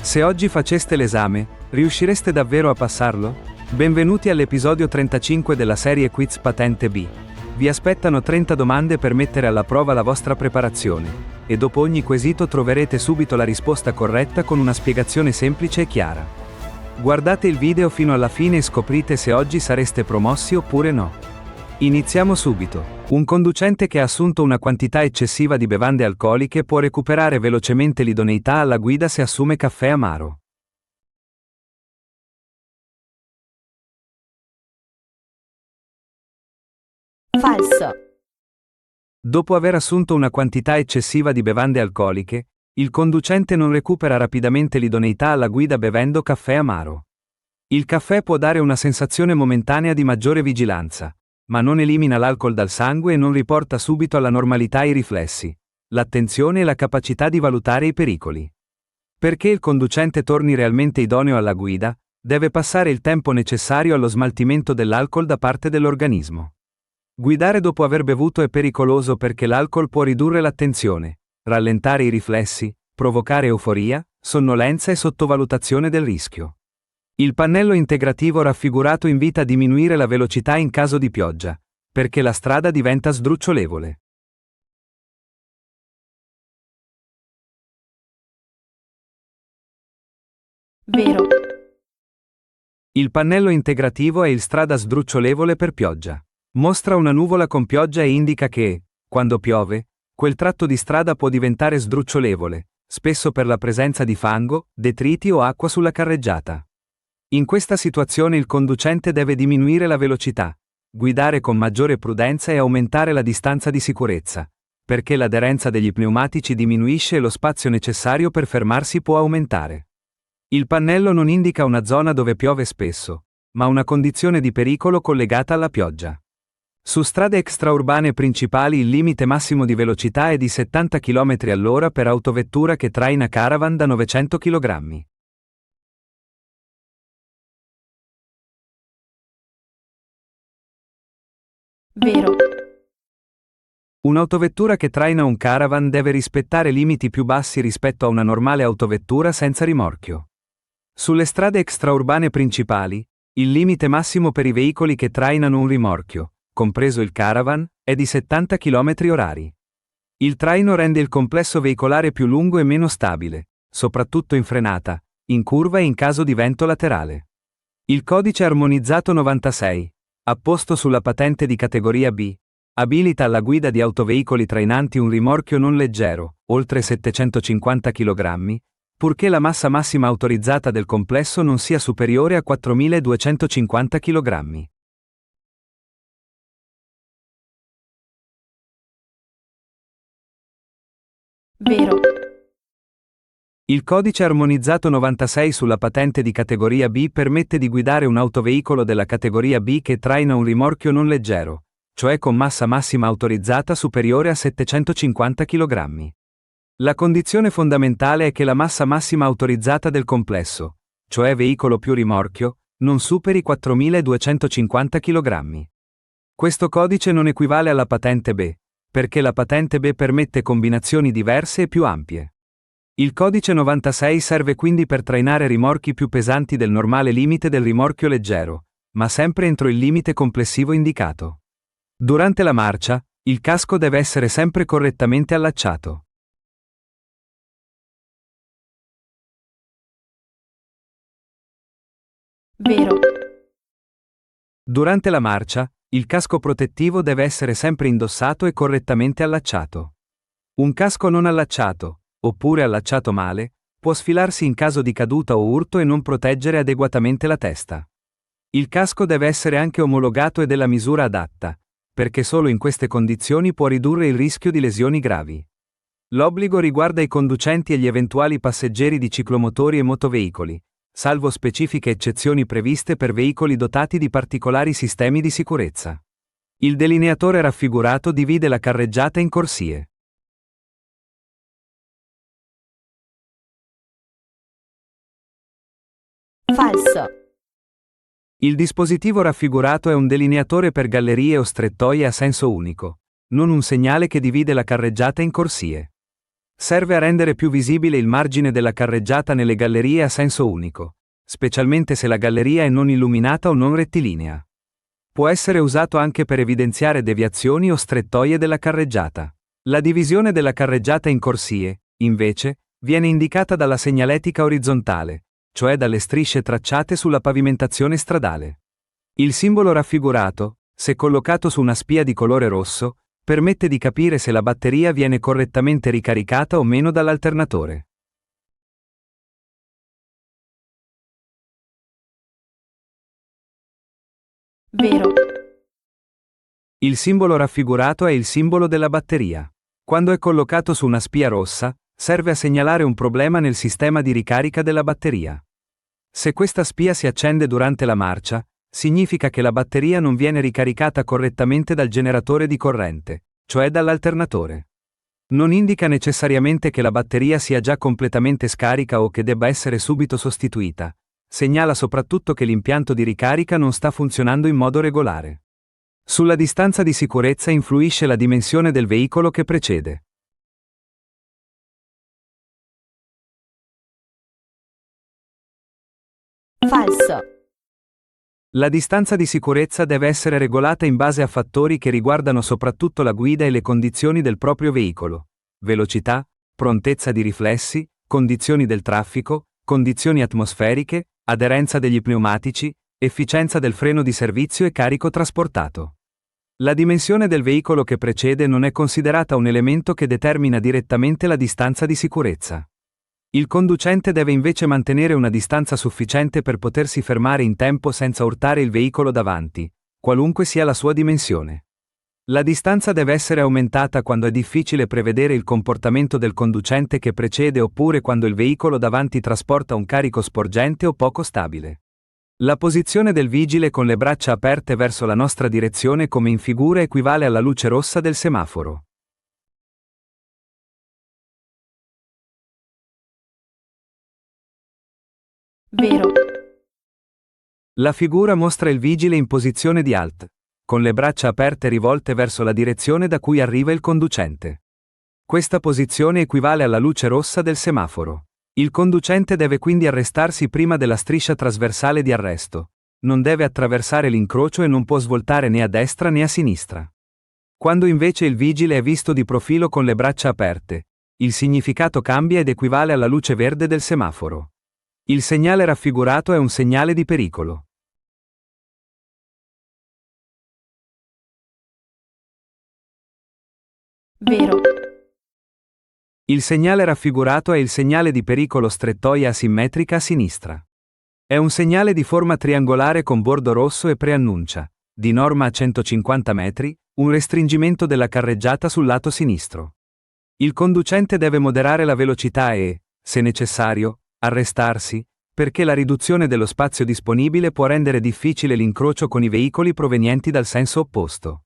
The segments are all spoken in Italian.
Se oggi faceste l'esame, riuscireste davvero a passarlo? Benvenuti all'episodio 35 della serie Quiz Patente B. Vi aspettano 30 domande per mettere alla prova la vostra preparazione, e dopo ogni quesito troverete subito la risposta corretta con una spiegazione semplice e chiara. Guardate il video fino alla fine e scoprite se oggi sareste promossi oppure no. Iniziamo subito. Un conducente che ha assunto una quantità eccessiva di bevande alcoliche può recuperare velocemente l'idoneità alla guida se assume caffè amaro. Falso. Dopo aver assunto una quantità eccessiva di bevande alcoliche, il conducente non recupera rapidamente l'idoneità alla guida bevendo caffè amaro. Il caffè può dare una sensazione momentanea di maggiore vigilanza, ma non elimina l'alcol dal sangue e non riporta subito alla normalità i riflessi, l'attenzione e la capacità di valutare i pericoli. Perché il conducente torni realmente idoneo alla guida, deve passare il tempo necessario allo smaltimento dell'alcol da parte dell'organismo. Guidare dopo aver bevuto è pericoloso perché l'alcol può ridurre l'attenzione, rallentare i riflessi, provocare euforia, sonnolenza e sottovalutazione del rischio. Il pannello integrativo raffigurato invita a diminuire la velocità in caso di pioggia, perché la strada diventa sdrucciolevole. Vero. Il pannello integrativo è il strada sdrucciolevole per pioggia. Mostra una nuvola con pioggia e indica che, quando piove, quel tratto di strada può diventare sdrucciolevole, spesso per la presenza di fango, detriti o acqua sulla carreggiata. In questa situazione il conducente deve diminuire la velocità, guidare con maggiore prudenza e aumentare la distanza di sicurezza, perché l'aderenza degli pneumatici diminuisce e lo spazio necessario per fermarsi può aumentare. Il pannello non indica una zona dove piove spesso, ma una condizione di pericolo collegata alla pioggia. Su strade extraurbane principali il limite massimo di velocità è di 70 km/h per autovettura che traina caravan da 900 kg. Vero. Un'autovettura che traina un caravan deve rispettare limiti più bassi rispetto a una normale autovettura senza rimorchio. Sulle strade extraurbane principali, il limite massimo per i veicoli che trainano un rimorchio, compreso il caravan, è di 70 km/h. Il traino rende il complesso veicolare più lungo e meno stabile, soprattutto in frenata, in curva e in caso di vento laterale. Il codice armonizzato 96, apposto sulla patente di categoria B, abilita alla guida di autoveicoli trainanti un rimorchio non leggero, oltre 750 kg, purché la massa massima autorizzata del complesso non sia superiore a 4.250 kg. Vero. Il codice armonizzato 96 sulla patente di categoria B permette di guidare un autoveicolo della categoria B che traina un rimorchio non leggero, cioè con massa massima autorizzata superiore a 750 kg. La condizione fondamentale è che la massa massima autorizzata del complesso, cioè veicolo più rimorchio, non superi 4.250 kg. Questo codice non equivale alla patente B, perché la patente B permette combinazioni diverse e più ampie. Il codice 96 serve quindi per trainare rimorchi più pesanti del normale limite del rimorchio leggero, ma sempre entro il limite complessivo indicato. Durante la marcia, il casco deve essere sempre correttamente allacciato. Vero. Durante la marcia, il casco protettivo deve essere sempre indossato e correttamente allacciato. Un casco non allacciato, oppure allacciato male, può sfilarsi in caso di caduta o urto e non proteggere adeguatamente la testa. Il casco deve essere anche omologato e della misura adatta, perché solo in queste condizioni può ridurre il rischio di lesioni gravi. L'obbligo riguarda i conducenti e gli eventuali passeggeri di ciclomotori e motoveicoli, salvo specifiche eccezioni previste per veicoli dotati di particolari sistemi di sicurezza. Il delineatore raffigurato divide la carreggiata in corsie. Falso. Il dispositivo raffigurato è un delineatore per gallerie o strettoie a senso unico, non un segnale che divide la carreggiata in corsie. Serve a rendere più visibile il margine della carreggiata nelle gallerie a senso unico, specialmente se la galleria è non illuminata o non rettilinea. Può essere usato anche per evidenziare deviazioni o strettoie della carreggiata. La divisione della carreggiata in corsie, invece, viene indicata dalla segnaletica orizzontale, cioè dalle strisce tracciate sulla pavimentazione stradale. Il simbolo raffigurato, se collocato su una spia di colore rosso, permette di capire se la batteria viene correttamente ricaricata o meno dall'alternatore. Vero. Il simbolo raffigurato è il simbolo della batteria. Quando è collocato su una spia rossa, serve a segnalare un problema nel sistema di ricarica della batteria. Se questa spia si accende durante la marcia, significa che la batteria non viene ricaricata correttamente dal generatore di corrente, cioè dall'alternatore. Non indica necessariamente che la batteria sia già completamente scarica o che debba essere subito sostituita. Segnala soprattutto che l'impianto di ricarica non sta funzionando in modo regolare. Sulla distanza di sicurezza influisce la dimensione del veicolo che precede. Falso. La distanza di sicurezza deve essere regolata in base a fattori che riguardano soprattutto la guida e le condizioni del proprio veicolo: velocità, prontezza di riflessi, condizioni del traffico, condizioni atmosferiche, aderenza degli pneumatici, efficienza del freno di servizio e carico trasportato. La dimensione del veicolo che precede non è considerata un elemento che determina direttamente la distanza di sicurezza. Il conducente deve invece mantenere una distanza sufficiente per potersi fermare in tempo senza urtare il veicolo davanti, qualunque sia la sua dimensione. La distanza deve essere aumentata quando è difficile prevedere il comportamento del conducente che precede oppure quando il veicolo davanti trasporta un carico sporgente o poco stabile. La posizione del vigile con le braccia aperte verso la nostra direzione come in figura equivale alla luce rossa del semaforo. Vero. La figura mostra il vigile in posizione di alt, con le braccia aperte rivolte verso la direzione da cui arriva il conducente. Questa posizione equivale alla luce rossa del semaforo. Il conducente deve quindi arrestarsi prima della striscia trasversale di arresto. Non deve attraversare l'incrocio e non può svoltare né a destra né a sinistra. Quando invece il vigile è visto di profilo con le braccia aperte, il significato cambia ed equivale alla luce verde del semaforo. Il segnale raffigurato è un segnale di pericolo. Vero. Il segnale raffigurato è il segnale di pericolo strettoia asimmetrica a sinistra. È un segnale di forma triangolare con bordo rosso e preannuncia, di norma a 150 metri, un restringimento della carreggiata sul lato sinistro. Il conducente deve moderare la velocità e, se necessario, arrestarsi, perché la riduzione dello spazio disponibile può rendere difficile l'incrocio con i veicoli provenienti dal senso opposto.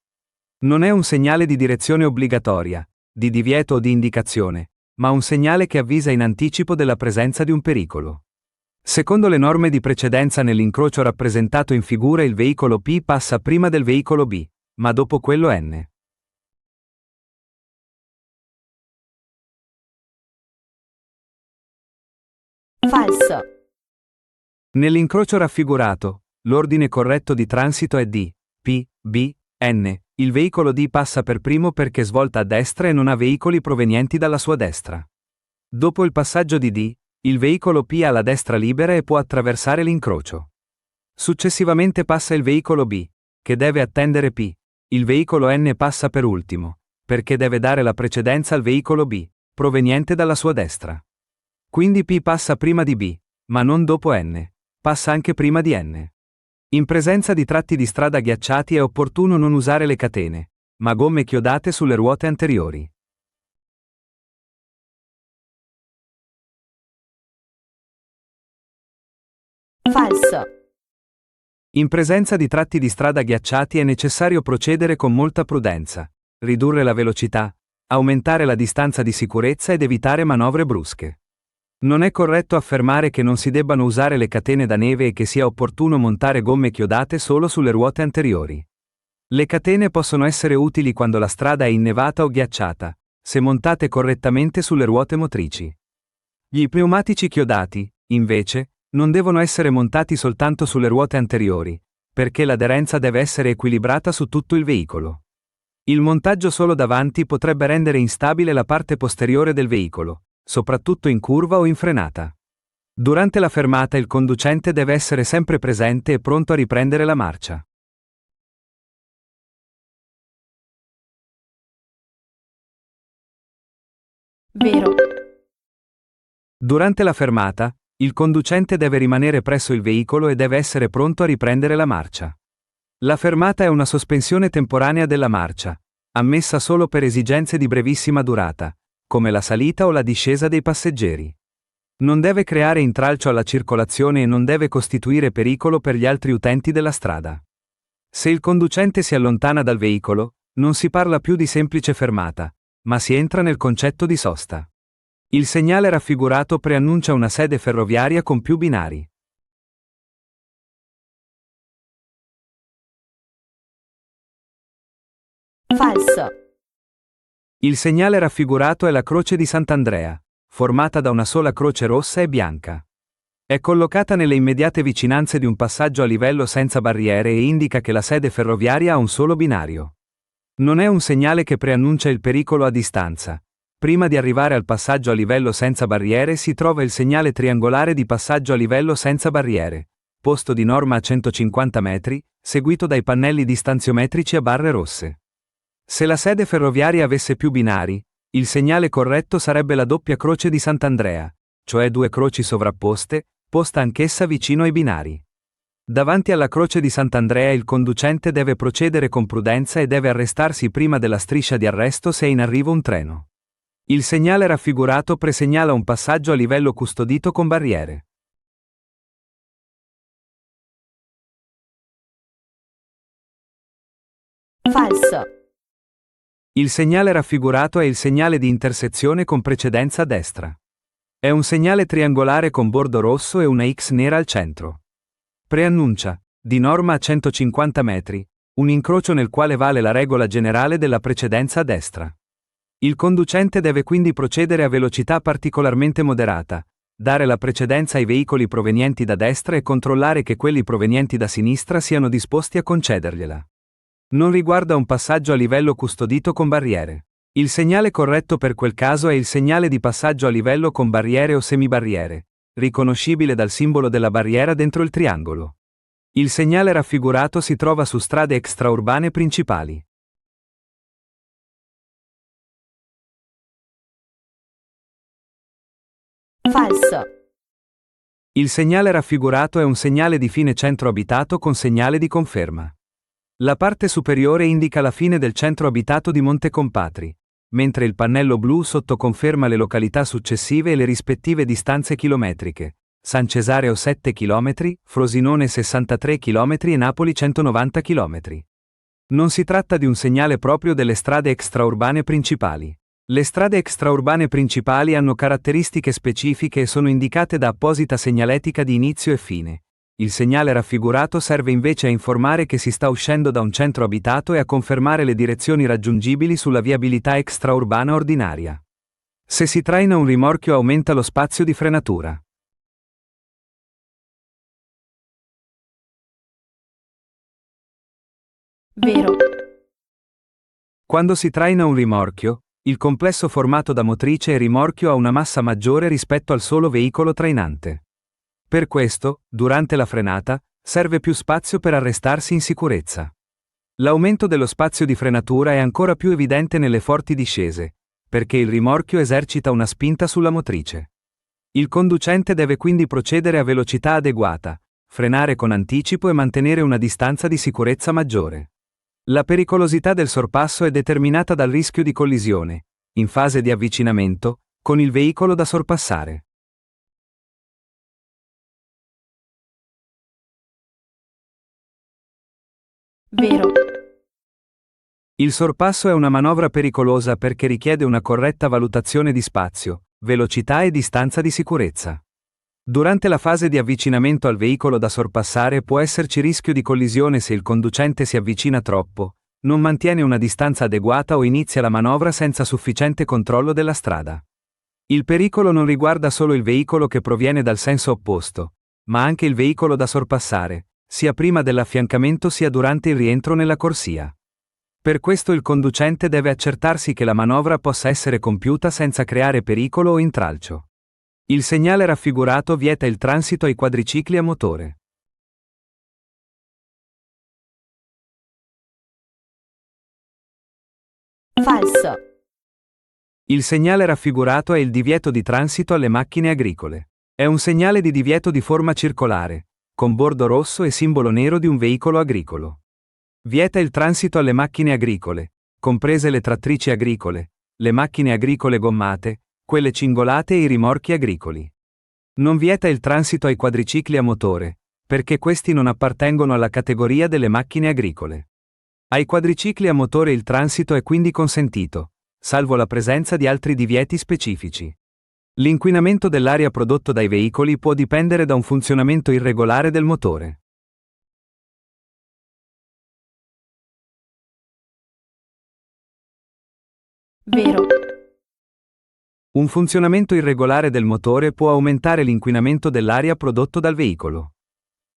Non è un segnale di direzione obbligatoria, di divieto o di indicazione, ma un segnale che avvisa in anticipo della presenza di un pericolo. Secondo le norme di precedenza nell'incrocio rappresentato in figura il veicolo P passa prima del veicolo B, ma dopo quello N. Falso. Nell'incrocio raffigurato, l'ordine corretto di transito è D, P, B, N. Il veicolo D passa per primo perché svolta a destra e non ha veicoli provenienti dalla sua destra. Dopo il passaggio di D, il veicolo P ha la destra libera e può attraversare l'incrocio. Successivamente passa il veicolo B, che deve attendere P. Il veicolo N passa per ultimo, perché deve dare la precedenza al veicolo B, proveniente dalla sua destra. Quindi P passa prima di B, ma non dopo N. Passa anche prima di N. In presenza di tratti di strada ghiacciati è opportuno non usare le catene, ma gomme chiodate sulle ruote anteriori. Falso. In presenza di tratti di strada ghiacciati è necessario procedere con molta prudenza, ridurre la velocità, aumentare la distanza di sicurezza ed evitare manovre brusche. Non è corretto affermare che non si debbano usare le catene da neve e che sia opportuno montare gomme chiodate solo sulle ruote anteriori. Le catene possono essere utili quando la strada è innevata o ghiacciata, se montate correttamente sulle ruote motrici. Gli pneumatici chiodati, invece, non devono essere montati soltanto sulle ruote anteriori, perché l'aderenza deve essere equilibrata su tutto il veicolo. Il montaggio solo davanti potrebbe rendere instabile la parte posteriore del veicolo, soprattutto in curva o in frenata. Durante la fermata il conducente deve essere sempre presente e pronto a riprendere la marcia. Vero. Durante la fermata, il conducente deve rimanere presso il veicolo e deve essere pronto a riprendere la marcia. La fermata è una sospensione temporanea della marcia, ammessa solo per esigenze di brevissima durata, come la salita o la discesa dei passeggeri. Non deve creare intralcio alla circolazione e non deve costituire pericolo per gli altri utenti della strada. Se il conducente si allontana dal veicolo, non si parla più di semplice fermata, ma si entra nel concetto di sosta. Il segnale raffigurato preannuncia una sede ferroviaria con più binari. Falso. Il segnale raffigurato è la croce di Sant'Andrea, formata da una sola croce rossa e bianca. È collocata nelle immediate vicinanze di un passaggio a livello senza barriere e indica che la sede ferroviaria ha un solo binario. Non è un segnale che preannuncia il pericolo a distanza. Prima di arrivare al passaggio a livello senza barriere si trova il segnale triangolare di passaggio a livello senza barriere, posto di norma a 150 metri, seguito dai pannelli distanziometrici a barre rosse. Se la sede ferroviaria avesse più binari, il segnale corretto sarebbe la doppia croce di Sant'Andrea, cioè due croci sovrapposte, posta anch'essa vicino ai binari. Davanti alla croce di Sant'Andrea il conducente deve procedere con prudenza e deve arrestarsi prima della striscia di arresto se è in arrivo un treno. Il segnale raffigurato presegnala un passaggio a livello custodito con barriere. Falso. Il segnale raffigurato è il segnale di intersezione con precedenza a destra. È un segnale triangolare con bordo rosso e una X nera al centro. Preannuncia, di norma a 150 metri, un incrocio nel quale vale la regola generale della precedenza a destra. Il conducente deve quindi procedere a velocità particolarmente moderata, dare la precedenza ai veicoli provenienti da destra e controllare che quelli provenienti da sinistra siano disposti a concedergliela. Non riguarda un passaggio a livello custodito con barriere. Il segnale corretto per quel caso è il segnale di passaggio a livello con barriere o semibarriere, riconoscibile dal simbolo della barriera dentro il triangolo. Il segnale raffigurato si trova su strade extraurbane principali. Falso. Il segnale raffigurato è un segnale di fine centro abitato con segnale di conferma. La parte superiore indica la fine del centro abitato di Montecompatri, mentre il pannello blu sotto conferma le località successive e le rispettive distanze chilometriche. San Cesareo 7 km, Frosinone 63 km e Napoli 190 km. Non si tratta di un segnale proprio delle strade extraurbane principali. Le strade extraurbane principali hanno caratteristiche specifiche e sono indicate da apposita segnaletica di inizio e fine. Il segnale raffigurato serve invece a informare che si sta uscendo da un centro abitato e a confermare le direzioni raggiungibili sulla viabilità extraurbana ordinaria. Se si traina un rimorchio aumenta lo spazio di frenatura. Vero. Quando si traina un rimorchio, il complesso formato da motrice e rimorchio ha una massa maggiore rispetto al solo veicolo trainante. Per questo, durante la frenata, serve più spazio per arrestarsi in sicurezza. L'aumento dello spazio di frenatura è ancora più evidente nelle forti discese, perché il rimorchio esercita una spinta sulla motrice. Il conducente deve quindi procedere a velocità adeguata, frenare con anticipo e mantenere una distanza di sicurezza maggiore. La pericolosità del sorpasso è determinata dal rischio di collisione, in fase di avvicinamento, con il veicolo da sorpassare. Vero. Il sorpasso è una manovra pericolosa perché richiede una corretta valutazione di spazio, velocità e distanza di sicurezza. Durante la fase di avvicinamento al veicolo da sorpassare può esserci rischio di collisione se il conducente si avvicina troppo, Non mantiene una distanza adeguata o inizia la manovra senza sufficiente controllo della strada. Il pericolo non riguarda solo il veicolo che proviene dal senso opposto, ma anche il veicolo da sorpassare, sia prima dell'affiancamento sia durante il rientro nella corsia. Per questo il conducente deve accertarsi che la manovra possa essere compiuta senza creare pericolo o intralcio. Il segnale raffigurato vieta il transito ai quadricicli a motore. Falso. Il segnale raffigurato è il divieto di transito alle macchine agricole. È un segnale di divieto di forma circolare, con bordo rosso e simbolo nero di un veicolo agricolo. Vieta il transito alle macchine agricole, comprese le trattrici agricole, le macchine agricole gommate, quelle cingolate e i rimorchi agricoli. Non vieta il transito ai quadricicli a motore, perché questi non appartengono alla categoria delle macchine agricole. Ai quadricicli a motore il transito è quindi consentito, salvo la presenza di altri divieti specifici. L'inquinamento dell'aria prodotto dai veicoli può dipendere da un funzionamento irregolare del motore. Vero. Un funzionamento irregolare del motore può aumentare l'inquinamento dell'aria prodotto dal veicolo.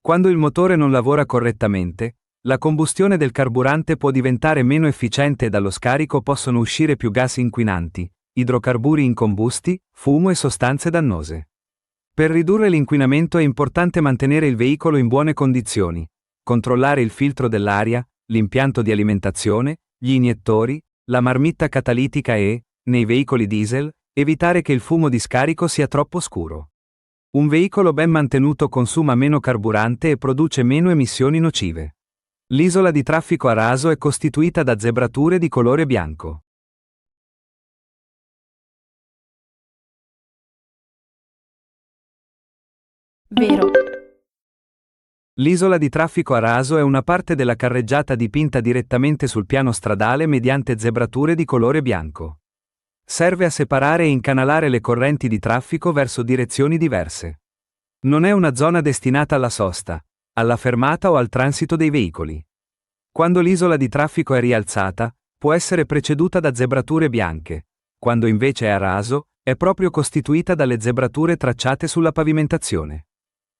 Quando il motore non lavora correttamente, la combustione del carburante può diventare meno efficiente e dallo scarico possono uscire più gas inquinanti, idrocarburi incombusti, fumo e sostanze dannose. Per ridurre l'inquinamento è importante mantenere il veicolo in buone condizioni, controllare il filtro dell'aria, l'impianto di alimentazione, gli iniettori, la marmitta catalitica e, nei veicoli diesel, evitare che il fumo di scarico sia troppo scuro. Un veicolo ben mantenuto consuma meno carburante e produce meno emissioni nocive. L'isola di traffico a raso è costituita da zebrature di colore bianco. Vero. L'isola di traffico a raso è una parte della carreggiata dipinta direttamente sul piano stradale mediante zebrature di colore bianco. Serve a separare e incanalare le correnti di traffico verso direzioni diverse. Non è una zona destinata alla sosta, alla fermata o al transito dei veicoli. Quando l'isola di traffico è rialzata, può essere preceduta da zebrature bianche. Quando invece è a raso, è proprio costituita dalle zebrature tracciate sulla pavimentazione.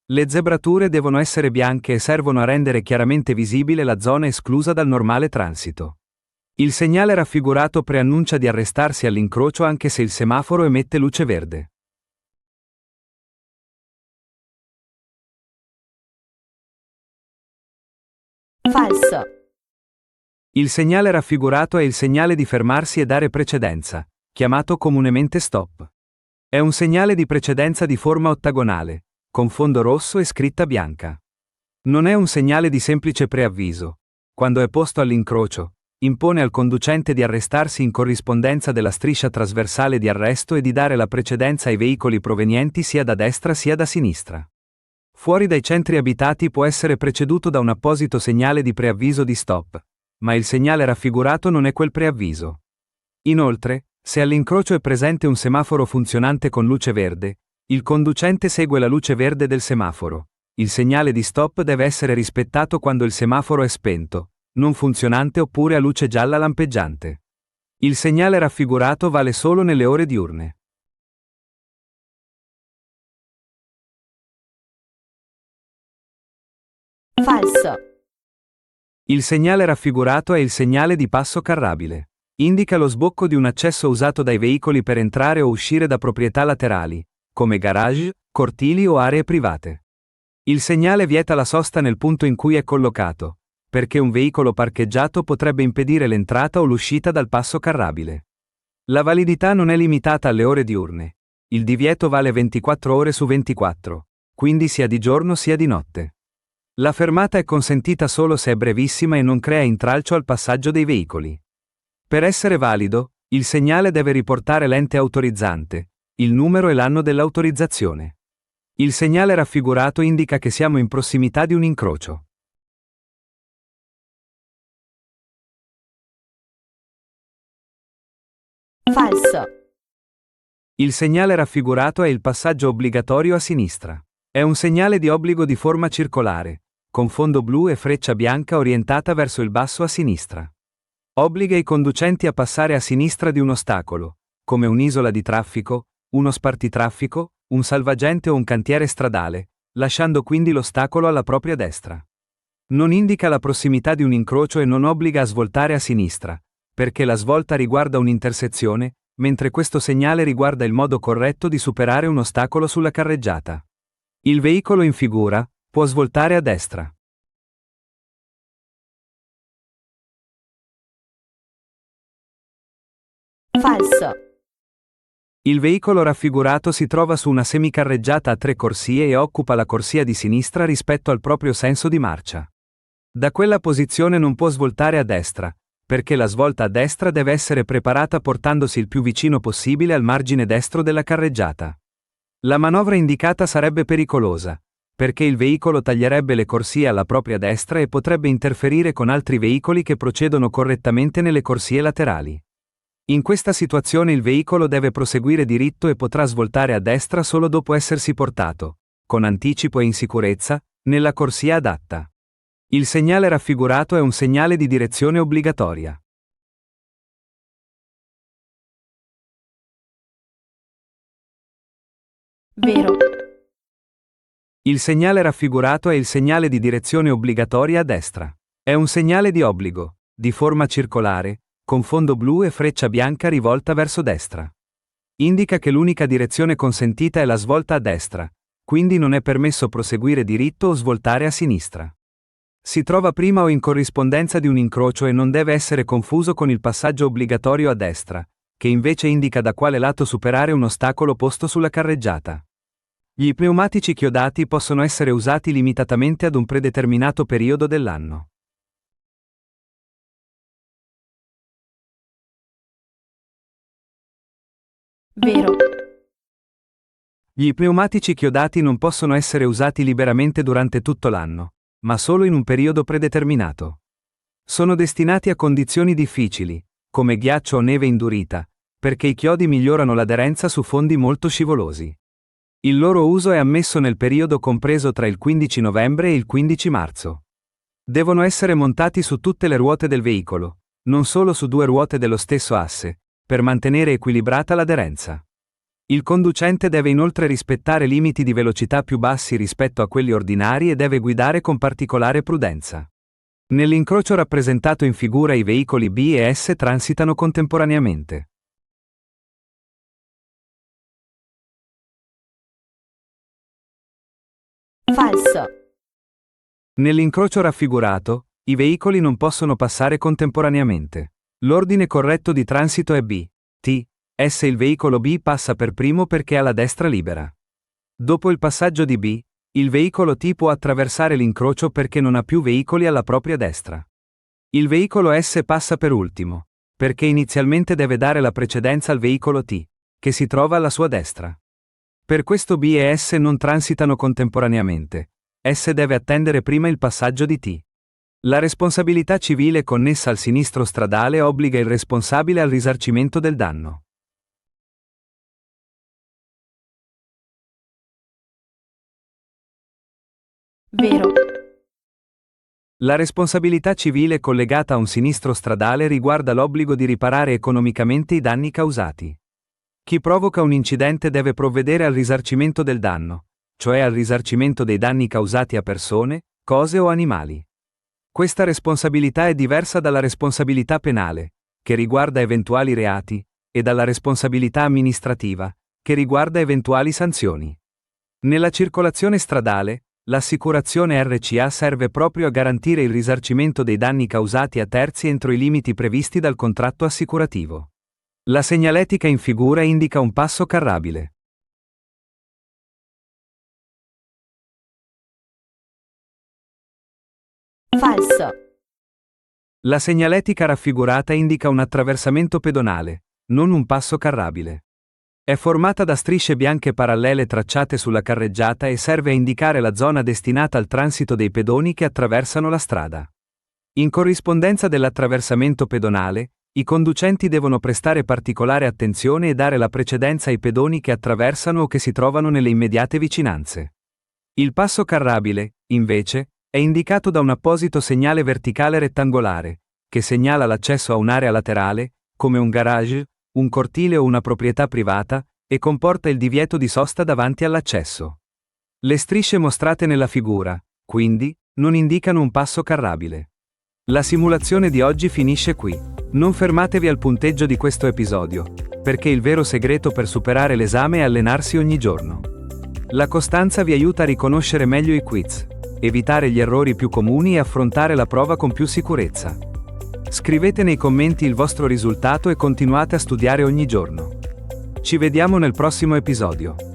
Le zebrature devono essere bianche e servono a rendere chiaramente visibile la zona esclusa dal normale transito. Il segnale raffigurato preannuncia di arrestarsi all'incrocio anche se il semaforo emette luce verde. Falso. Il segnale raffigurato è il segnale di fermarsi e dare precedenza, chiamato comunemente stop. È un segnale di precedenza di forma ottagonale, con fondo rosso e scritta bianca. Non è un segnale di semplice preavviso. Quando è posto all'incrocio, impone al conducente di arrestarsi in corrispondenza della striscia trasversale di arresto e di dare la precedenza ai veicoli provenienti sia da destra sia da sinistra. Fuori dai centri abitati può essere preceduto da un apposito segnale di preavviso di stop, ma il segnale raffigurato non è quel preavviso. Inoltre, se all'incrocio è presente un semaforo funzionante con luce verde, il conducente segue la luce verde del semaforo. Il segnale di stop deve essere rispettato quando il semaforo è spento, non funzionante oppure a luce gialla lampeggiante. Il segnale raffigurato vale solo nelle ore diurne. Falso. Il segnale raffigurato è il segnale di passo carrabile. Indica lo sbocco di un accesso usato dai veicoli per entrare o uscire da proprietà laterali, come garage, cortili o aree private. Il segnale vieta la sosta nel punto in cui è collocato, perché un veicolo parcheggiato potrebbe impedire l'entrata o l'uscita dal passo carrabile. La validità non è limitata alle ore diurne. Il divieto vale 24 ore su 24, quindi sia di giorno sia di notte. La fermata è consentita solo se è brevissima e non crea intralcio al passaggio dei veicoli. Per essere valido, il segnale deve riportare l'ente autorizzante, il numero e l'anno dell'autorizzazione. Il segnale raffigurato indica che siamo in prossimità di un incrocio. Falso. Il segnale raffigurato è il passaggio obbligatorio a sinistra. È un segnale di obbligo di forma circolare, con fondo blu e freccia bianca orientata verso il basso a sinistra. Obbliga i conducenti a passare a sinistra di un ostacolo, come un'isola di traffico, uno spartitraffico, un salvagente o un cantiere stradale, lasciando quindi l'ostacolo alla propria destra. Non indica la prossimità di un incrocio e non obbliga a svoltare a sinistra, perché la svolta riguarda un'intersezione, mentre questo segnale riguarda il modo corretto di superare un ostacolo sulla carreggiata. Il veicolo in figura può svoltare a destra. Falso. Il veicolo raffigurato si trova su una semicarreggiata a 3 corsie e occupa la corsia di sinistra rispetto al proprio senso di marcia. Da quella posizione non può svoltare a destra, perché la svolta a destra deve essere preparata portandosi il più vicino possibile al margine destro della carreggiata. La manovra indicata sarebbe pericolosa, perché il veicolo taglierebbe le corsie alla propria destra e potrebbe interferire con altri veicoli che procedono correttamente nelle corsie laterali. In questa situazione il veicolo deve proseguire diritto e potrà svoltare a destra solo dopo essersi portato, con anticipo e in sicurezza, nella corsia adatta. Il segnale raffigurato è un segnale di direzione obbligatoria. Vero. Il segnale raffigurato è il segnale di direzione obbligatoria a destra. È un segnale di obbligo, di forma circolare, con fondo blu e freccia bianca rivolta verso destra. Indica che l'unica direzione consentita è la svolta a destra, quindi non è permesso proseguire diritto o svoltare a sinistra. Si trova prima o in corrispondenza di un incrocio e non deve essere confuso con il passaggio obbligatorio a destra, che invece indica da quale lato superare un ostacolo posto sulla carreggiata. Gli pneumatici chiodati possono essere usati limitatamente ad un predeterminato periodo dell'anno. Vero. Gli pneumatici chiodati non possono essere usati liberamente durante tutto l'anno, ma solo in un periodo predeterminato. Sono destinati a condizioni difficili, come ghiaccio o neve indurita, perché i chiodi migliorano l'aderenza su fondi molto scivolosi. Il loro uso è ammesso nel periodo compreso tra il 15 novembre e il 15 marzo. Devono essere montati su tutte le ruote del veicolo, non solo su 2 ruote dello stesso asse, per mantenere equilibrata l'aderenza. Il conducente deve inoltre rispettare limiti di velocità più bassi rispetto a quelli ordinari e deve guidare con particolare prudenza. Nell'incrocio rappresentato in figura i veicoli B e S transitano contemporaneamente. Falso. Nell'incrocio raffigurato, i veicoli non possono passare contemporaneamente. L'ordine corretto di transito è B, T, S. Il veicolo B passa per primo perché ha la destra libera. Dopo il passaggio di B, il veicolo T può attraversare l'incrocio perché non ha più veicoli alla propria destra. Il veicolo S passa per ultimo, perché inizialmente deve dare la precedenza al veicolo T, che si trova alla sua destra. Per questo B e S non transitano contemporaneamente. S deve attendere prima il passaggio di T. La responsabilità civile connessa al sinistro stradale obbliga il responsabile al risarcimento del danno. Vero. La responsabilità civile collegata a un sinistro stradale riguarda l'obbligo di riparare economicamente i danni causati. Chi provoca un incidente deve provvedere al risarcimento del danno, cioè al risarcimento dei danni causati a persone, cose o animali. Questa responsabilità è diversa dalla responsabilità penale, che riguarda eventuali reati, e dalla responsabilità amministrativa, che riguarda eventuali sanzioni. Nella circolazione stradale, l'assicurazione RCA serve proprio a garantire il risarcimento dei danni causati a terzi entro i limiti previsti dal contratto assicurativo. La segnaletica in figura indica un passo carrabile. Falso. La segnaletica raffigurata indica un attraversamento pedonale, non un passo carrabile. È formata da strisce bianche parallele tracciate sulla carreggiata e serve a indicare la zona destinata al transito dei pedoni che attraversano la strada. In corrispondenza dell'attraversamento pedonale, i conducenti devono prestare particolare attenzione e dare la precedenza ai pedoni che attraversano o che si trovano nelle immediate vicinanze. Il passo carrabile, invece, è indicato da un apposito segnale verticale rettangolare, che segnala l'accesso a un'area laterale, come un garage, un cortile o una proprietà privata, e comporta il divieto di sosta davanti all'accesso. Le strisce mostrate nella figura, quindi, non indicano un passo carrabile. La simulazione di oggi finisce qui. Non fermatevi al punteggio di questo episodio, perché il vero segreto per superare l'esame è allenarsi ogni giorno. La costanza vi aiuta a riconoscere meglio i quiz, evitare gli errori più comuni e affrontare la prova con più sicurezza. Scrivete nei commenti il vostro risultato e continuate a studiare ogni giorno. Ci vediamo nel prossimo episodio.